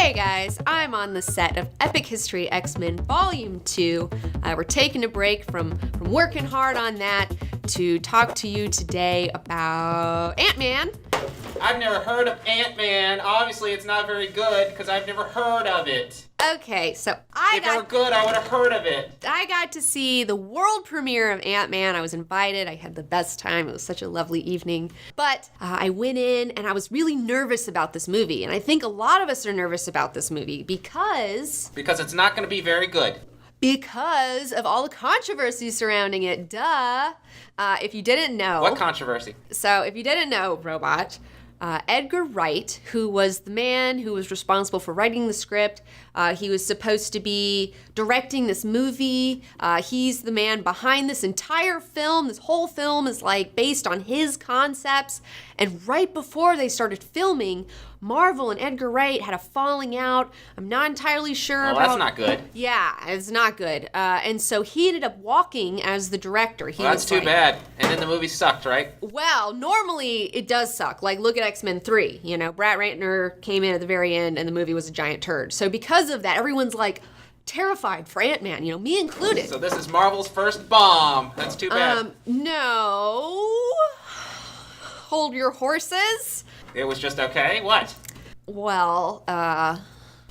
Hey guys, I'm on the set of Epic History X-Men Volume 2. We're taking a break from working hard on that to talk to you today about Ant-Man. I've never heard of Ant-Man. Obviously, it's not very good because I've never heard of it. Okay, so If it were good, I would have heard of it. I got to see the world premiere of Ant-Man. I was invited. I had the best time. It was such a lovely evening. But I went in and I was really nervous about this movie. And I think a lot of us are nervous about this movie because Because it's not going to be very good. Because of all the controversy surrounding it. Duh. If you didn't know. What controversy? So if you didn't know, Robot, Edgar Wright, who was the man who was responsible for writing the script, he was supposed to be directing this movie. He's the man behind this entire film. This whole film is like based on his concepts. And right before they started filming, Marvel and Edgar Wright had a falling out. I'm not entirely sure Well, about... that's not good. Yeah, it's not good. And so he ended up walking as the director. Well, that's too bad. And then the movie sucked, right? Well, normally it does suck. Like, look at X-Men 3. You know, Brett Ratner came in at the very end and the movie was a giant turd. So because of that, everyone's like terrified for Ant-Man, you know, me included. So this is Marvel's first bomb. That's too bad. No. Hold your horses. It was just okay? What? Well,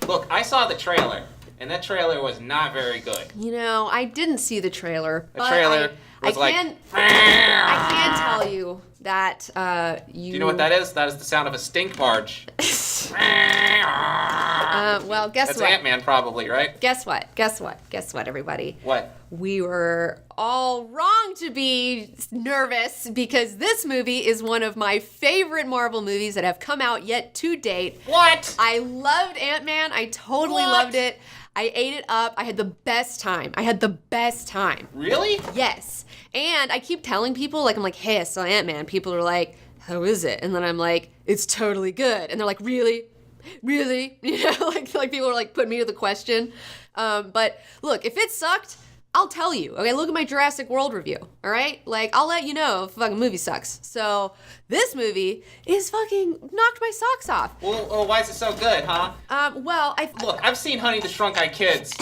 Look, I saw the trailer, and that trailer was not very good. you know, I didn't see the trailer. The trailer was like... I can tell you that Do you know what that is? That is the sound of a stink barge. Well, guess That's what? Ant-Man probably, right? Guess what, everybody? What? We were all wrong to be nervous because this movie is one of my favorite Marvel movies that have come out yet to date. What? I loved Ant-Man. I totally loved it. I ate it up. I had the best time. Really? Yes. And I keep telling people, like, I'm like, hey, I saw Ant-Man. People are like, how is it? And then I'm like, it's totally good. And they're like, really? Really? You know, like people are like putting me to the question. But look, if it sucked, I'll tell you. Okay, look at my Jurassic World review. All right, like I'll let you know if a fucking movie sucks. So this movie is fucking knocked my socks off. Well, why is it so good, huh? Look, I've seen Honey the Shrunk Kids.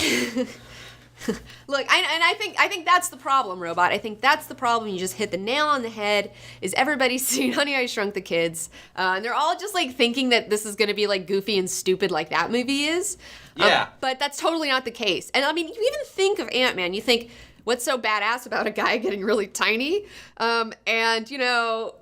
Look, I think that's the problem, Robot. I think that's the problem. You just hit the nail on the head. Is everybody's seen Honey, I Shrunk the Kids? And they're all just like thinking that this is going to be like goofy and stupid like that movie is. Yeah. But that's totally not the case. And I mean, you even think of Ant-Man. You think, what's so badass about a guy getting really tiny? And, you know...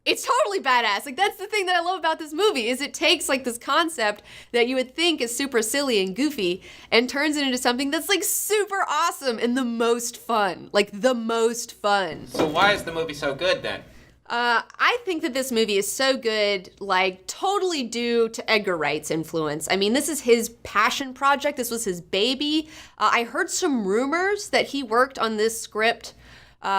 It's totally badass. Like, that's the thing that I love about this movie, is it takes, like, this concept that you would think is super silly and goofy and turns it into something that's, like, super awesome and the most fun. Like, the most fun. So why is the movie so good, then? I think that this movie is so good, like, totally due to Edgar Wright's influence. I mean, this is his passion project. This was his baby. I heard some rumors that he worked on this script.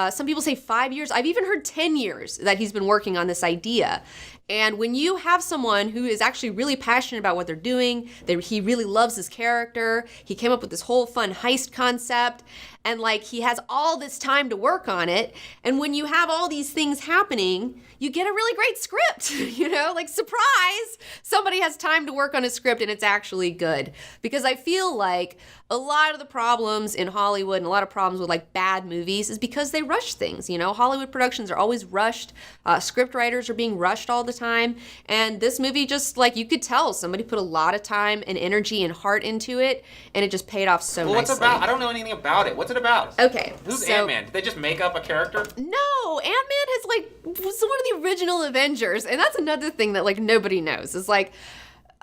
Some people say 5 years. I've even heard 10 years that he's been working on this idea. And when you have someone who is actually really passionate about what they're doing, he really loves his character, he came up with this whole fun heist concept, and like he has all this time to work on it. And when you have all these things happening, you get a really great script, you know, like surprise, somebody has time to work on a script and it's actually good. Because I feel like a lot of the problems in Hollywood and a lot of problems with like bad movies is because they rush things, you know. Hollywood productions are always rushed. Script writers are being rushed all the time. And this movie just like, you could tell somebody put a lot of time and energy and heart into it and it just paid off so nicely. What's it about? I don't know anything about it. What's it about? Okay. Who's Ant-Man? Did they just make up a character? No, Ant-Man has like was one of the original Avengers, and that's another thing that like nobody knows. It's like,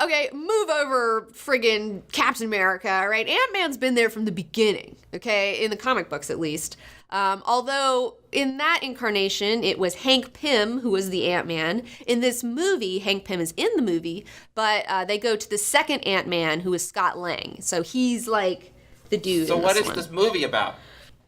okay, move over friggin' Captain America, right? Ant-Man's been there from the beginning, okay, in the comic books at least. Although in that incarnation, it was Hank Pym who was the Ant-Man. In this movie, Hank Pym is in the movie, but they go to the second Ant-Man who is Scott Lang. So he's like the dude. So in what this is one. this movie about?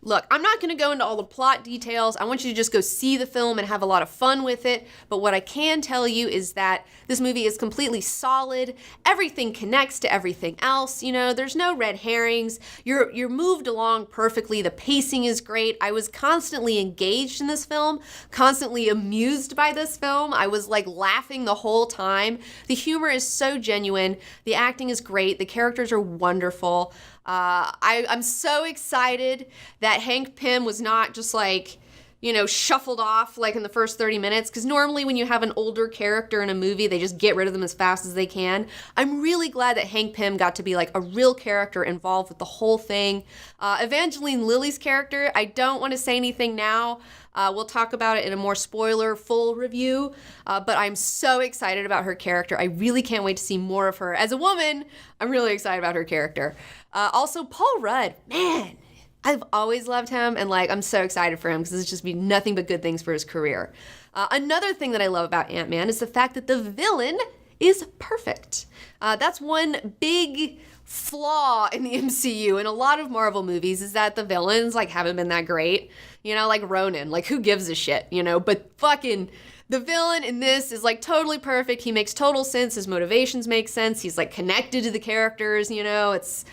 Look, I'm not going to go into all the plot details. I want you to just go see the film and have a lot of fun with it. But what I can tell you is that this movie is completely solid. Everything connects to everything else. You know, there's no red herrings. You're moved along perfectly. The pacing is great. I was constantly engaged in this film, constantly amused by this film. I was like laughing the whole time. The humor is so genuine. The acting is great. The characters are wonderful. I'm so excited that Hank Pym was not just like, you know, shuffled off like in the first 30 minutes, because normally when you have an older character in a movie, they just get rid of them as fast as they can. I'm really glad that Hank Pym got to be like a real character involved with the whole thing. Evangeline Lilly's character, I don't want to say anything now. We'll talk about it in a more spoiler-full review, but I'm so excited about her character. I really can't wait to see more of her. As a woman, I'm really excited about her character. Also, Paul Rudd, man, I've always loved him, and like I'm so excited for him because it's just been nothing but good things for his career. Another thing that I love about Ant-Man is the fact that the villain is perfect. That's one big flaw in the MCU and a lot of Marvel movies is that the villains like haven't been that great. You know, like Ronan, like who gives a shit, you know? But fucking the villain in this is like totally perfect. He makes total sense. His motivations make sense. He's like connected to the characters, you know? It's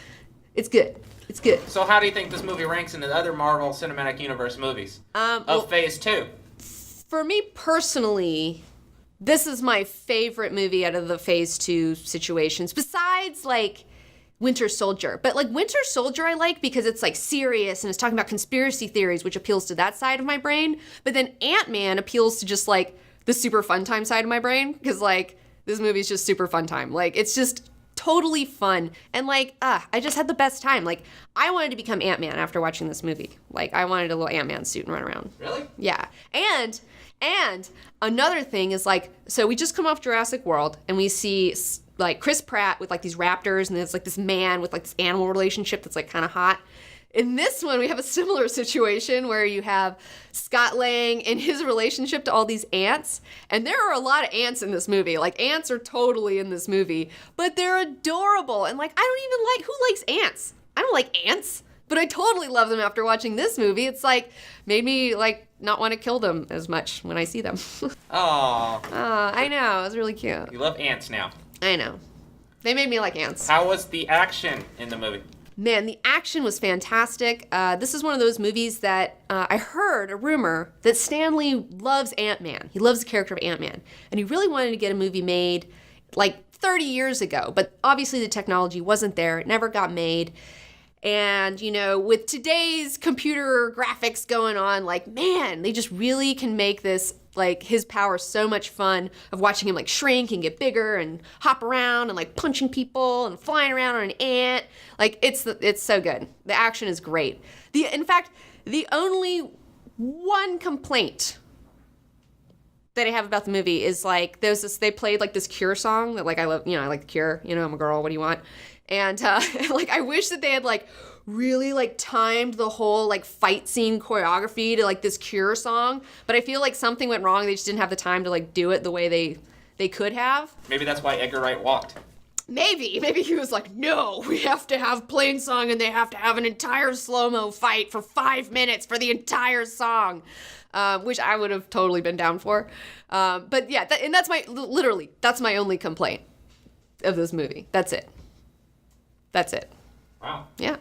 good. It's good. So how do you think this movie ranks in the other Marvel Cinematic Universe movies of Phase 2? For me personally, this is my favorite movie out of the Phase 2 situations, besides like Winter Soldier. But like Winter Soldier I like because it's like serious and it's talking about conspiracy theories, which appeals to that side of my brain. But then Ant-Man appeals to just like the super fun time side of my brain, because like this movie's just super fun time. Like it's just totally fun. And like, I just had the best time. Like I wanted to become Ant-Man after watching this movie. Like I wanted a little Ant-Man suit and run around. Really? Yeah. And another thing is like, so we just come off Jurassic World and we see like Chris Pratt with like these raptors and there's like this man with like this animal relationship that's like kind of hot. In this one, we have a similar situation where you have Scott Lang and his relationship to all these ants. And there are a lot of ants in this movie. Like, ants are totally in this movie. But they're adorable. And, like, I don't even like... Who likes ants? I don't like ants. But I totally love them after watching this movie. It's, like, made me, like, not want to kill them as much when I see them. Aww. I know. It was really cute. You love ants now. I know. They made me like ants. How was the action in the movie? Man, the action was fantastic. This is one of those movies that I heard a rumor that Stan Lee loves Ant-Man. He loves the character of Ant-Man. And he really wanted to get a movie made like 30 years ago. But obviously the technology wasn't there. It never got made. And, you know, with today's computer graphics going on, like, man, they just really can make this, like, his power so much fun of watching him, like, shrink and get bigger and hop around and, like, punching people and flying around on an ant. Like, it's so good. The action is great. In fact, the only one complaint that I have about the movie is, like, they played, like, this Cure song that, like, I love, you know, I like the Cure, you know, I'm a girl, what do you want? And, like, I wish that they had, like, really, like, timed the whole, like, fight scene choreography to, like, this Cure song. But I feel like something went wrong. They just didn't have the time to, like, do it the way they could have. Maybe that's why Edgar Wright walked. Maybe he was like, no, we have to have plain song and they have to have an entire slow-mo fight for 5 minutes for the entire song. Which I would have totally been down for. But yeah, that's my only complaint of this movie. That's it. Wow. Yeah.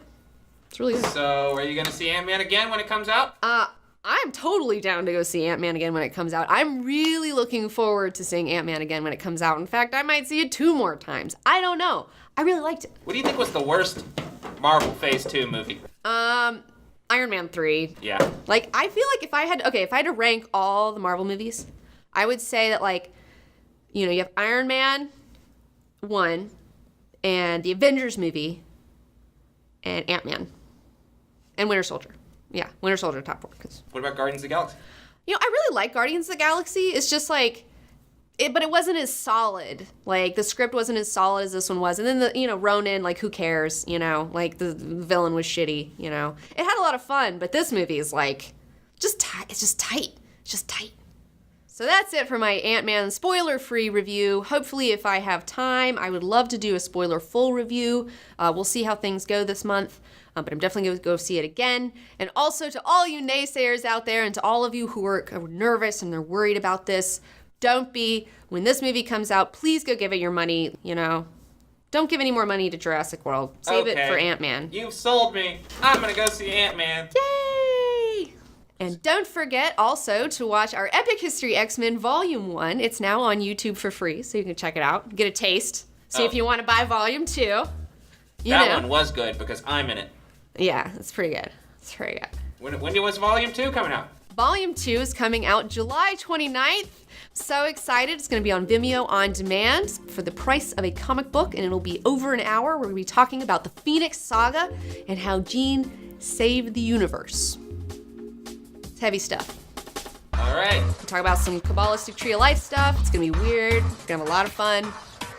It's really good. So, are you going to see Ant-Man again when it comes out? I'm totally down to go see Ant-Man again when it comes out. I'm really looking forward to seeing Ant-Man again when it comes out. In fact, I might see it 2 more times. I don't know. I really liked it. What do you think was the worst Marvel Phase 2 movie? Iron Man 3. Yeah. Like, I feel like if I had to rank all the Marvel movies, I would say that, like, you know, you have Iron Man 1 and the Avengers movie and Ant-Man and Winter Soldier. Yeah, Winter Soldier top 4. What about Guardians of the Galaxy? You know, I really like Guardians of the Galaxy. It's just like, but it wasn't as solid. Like, the script wasn't as solid as this one was. And then Ronan, like, who cares? You know, like, the villain was shitty, you know. It had a lot of fun, but this movie is, like, it's just tight. It's just tight. So that's it for my Ant-Man spoiler-free review. Hopefully, if I have time, I would love to do a spoiler-full review. We'll see how things go this month, but I'm definitely going to go see it again. And also to all you naysayers out there and to all of you who are nervous and they're worried about this, don't be. When this movie comes out, please go give it your money, Don't give any more money to Jurassic World. Save it for Ant-Man. You've sold me. I'm going to go see Ant-Man. Yay! And don't forget also to watch our Epic History X-Men Volume 1. It's now on YouTube for free, so you can check it out. Get a taste. See if you want to buy Volume 2. That one was good because I'm in it. Yeah, it's pretty good. It's pretty good. When was Volume 2 coming out? Volume 2 is coming out July 29th. So excited. It's going to be on Vimeo on demand for the price of a comic book, and it'll be over an hour. We're going to be talking about the Phoenix Saga and how Jean saved the universe. It's heavy stuff. All right. We'll talk about some Kabbalistic Tree of Life stuff. It's going to be weird. It's going to have a lot of fun.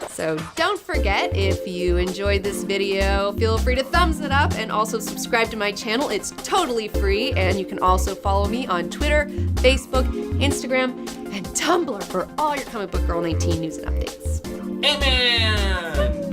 So don't forget, if you enjoyed this video, feel free to thumbs it up and also subscribe to my channel. It's totally free, and you can also follow me on Twitter, Facebook, Instagram, and Tumblr for all your Comic Book Girl 19 news and updates. Ant-Man!